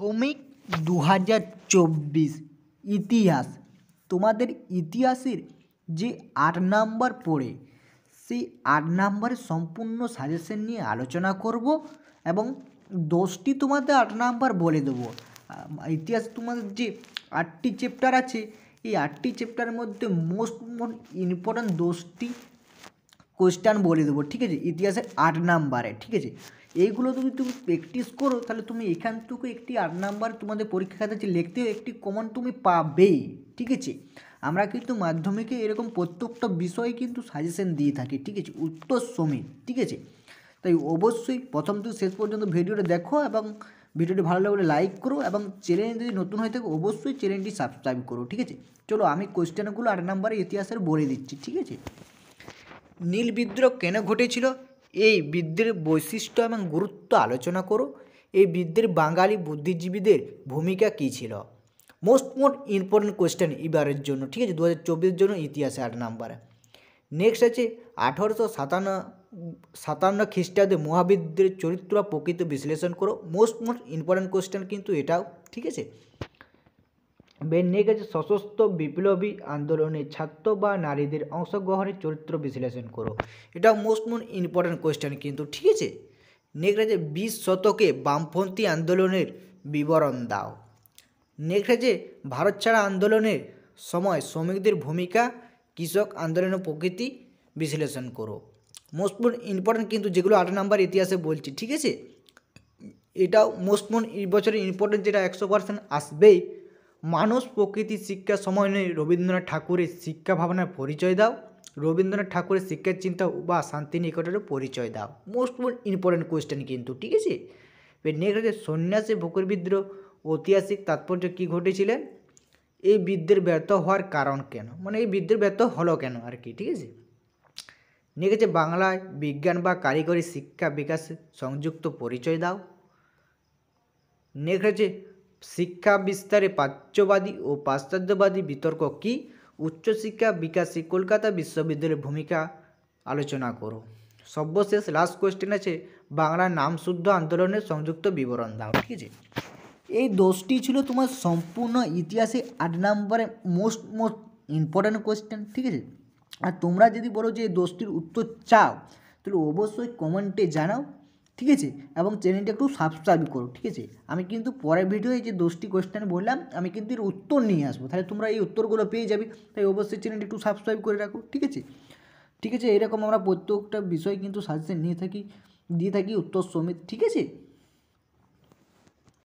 ভৌমিক 2024 ইতিহাস। তোমাদের ইতিহাসের যে 8 নাম্বার পড়ে সেই 8 নাম্বারের সম্পূর্ণ সাজেশন নিয়ে আলোচনা করব এবং 10টি তোমাদের 8 নাম্বার বলে দেবো। ইতিহাস তোমাদের যে 8টি চ্যাপ্টার আছে এই 8টি চ্যাপ্টারের মধ্যে মোস্ট ইম্পর্ট্যান্ট 10টি কোয়েশ্চেন বলে দেবো, ঠিক আছে, ইতিহাসের 8 নাম্বারে। ঠিক আছে, এইগুলো যদি তুমি প্র্যাকটিস করো তাহলে তুমি এখান থেকে একটি 8 নাম্বার তোমাদের পরীক্ষা খাতাতে লিখতেও একটি কমন তুমি পাবেই। ঠিক আছে, আমরা কিন্তু মাধ্যমিকে এরকম প্রত্যেকটা বিষয়ে কিন্তু সাজেশন দিয়ে থাকি, ঠিক আছে, উত্তর সমেত। ঠিক আছে, তাই অবশ্যই প্রথম থেকে শেষ পর্যন্ত ভিডিওটা দেখো এবং ভিডিওটি ভালো লাগলে লাইক করো এবং চ্যানেল যদি নতুন হয়ে থাকে অবশ্যই চ্যানেলটি সাবস্ক্রাইব করো। ঠিক আছে, চলো আমি কোয়েশ্চেনগুলো 8 নাম্বারে ইতিহাসের বলে দিচ্ছি। ঠিক আছে, নীল বিদ্রোহ কেন ঘটেছিল, এই বিদ্রোহের বৈশিষ্ট্য এবং গুরুত্ব আলোচনা করো। এই বিদ্রোহে বাঙালি বুদ্ধিজীবীদের ভূমিকা কী ছিল। মোস্ট ইম্পর্টেন্ট কোয়েশ্চেন এবারের জন্য, ঠিক আছে, 2024 জন্য ইতিহাসে 8 নাম্বারে। নেক্সট আছে 1857 খ্রিস্টাব্দে মহাবিদ্রোহের চরিত্র প্রকৃত বিশ্লেষণ করো। মোস্ট ইম্পর্টেন্ট কোয়েশ্চেন কিন্তু এটাও, ঠিক আছে। নেক্সট আছে সশস্ত্র বিপ্লবী আন্দোলনে ছাত্র বা নারীদের অংশগ্রহণের চরিত্র বিশ্লেষণ করো। এটা মোস্ট ইম্পর্ট্যান্ট কোয়েশ্চেন কিন্তু, ঠিক আছে। নেক্সট আছে 20 শতকে বামপন্থী আন্দোলনের বিবরণ দাও। নেক্সট আছে ভারত ছাড়া আন্দোলনের সময় শ্রমিকদের ভূমিকা, কৃষক আন্দোলনের প্রকৃতি বিশ্লেষণ করো। মোস্ট ইম্পর্ট্যান্ট কিন্তু যেগুলো 8 নাম্বার ইতিহাসে বলছি, ঠিক আছে। এটাও মোস্ট এই বছরের ইম্পর্ট্যান্ট, যেটা 100% আসবেই। মানুষ প্রকৃতি শিক্ষা সমন্বয়ে রবীন্দ্রনাথ ঠাকুরের শিক্ষা ভাবনার পরিচয় দাও। রবীন্দ্রনাথ ঠাকুরের শিক্ষার চিন্তা বা শান্তিনিকেতনের পরিচয় দাও। মোস্ট ইম্পর্টেন্ট কোয়েশ্চেন কিন্তু, ঠিক আছে। নেক্সট আছে সন্ন্যাসী ভোকর বিদ্রোহ ঐতিহাসিক তাৎপর্য কী ঘটেছিলেন, এই বিদ্রোহের ব্যর্থ হওয়ার কারণ কেন, মানে এই বিদ্রোহ ব্যর্থ হলো কেন আর কি, ঠিক আছে। নেক্সট আছে বাংলায় বিজ্ঞান বা কারিগরি শিক্ষা বিকাশে সংযুক্ত পরিচয় দাও। নেক্সট আছে শিক্ষা বিস্তারে প্রাচ্যবাদী ও পাশ্চাত্যবাদী বিতর্ক কী, উচ্চশিক্ষা বিকাশে কলকাতা বিশ্ববিদ্যালয়ের ভূমিকা আলোচনা করো। সর্বশেষ লাস্ট কোয়েশ্চেন আছে বাংলার নামশুদ্ধ আন্দোলনের সংযুক্ত বিবরণ দাও। ঠিক আছে, এই 10টি ছিল তোমার সম্পূর্ণ ইতিহাসে 8 নম্বরে মোস্ট ইম্পর্ট্যান্ট কোয়েশ্চেন। ঠিক আছে, আর তোমরা যদি বলো যে এই 10টির উত্তর চাও তাহলে অবশ্যই কমেন্টে জানাও, ঠিক আছে, এবং চ্যানেলটা একটু সাবস্ক্রাইব করো। ঠিক আছে, আমি কিন্তু পরের ভিডিওয়ে যে 10টি কোয়েশ্চেন বললাম আমি কিন্তু এর উত্তর নিয়ে আসবো, তাহলে তোমরা এই উত্তরগুলো পেয়ে যাবে। তাই অবশ্যই চ্যানেলটা একটু সাবস্ক্রাইব করে রাখো। ঠিক আছে, ঠিক আছে, এরকম আমরা প্রত্যেকটা বিষয় কিন্তু সাজেশন দিয়ে থাকি উত্তর সমেত। ঠিক আছে।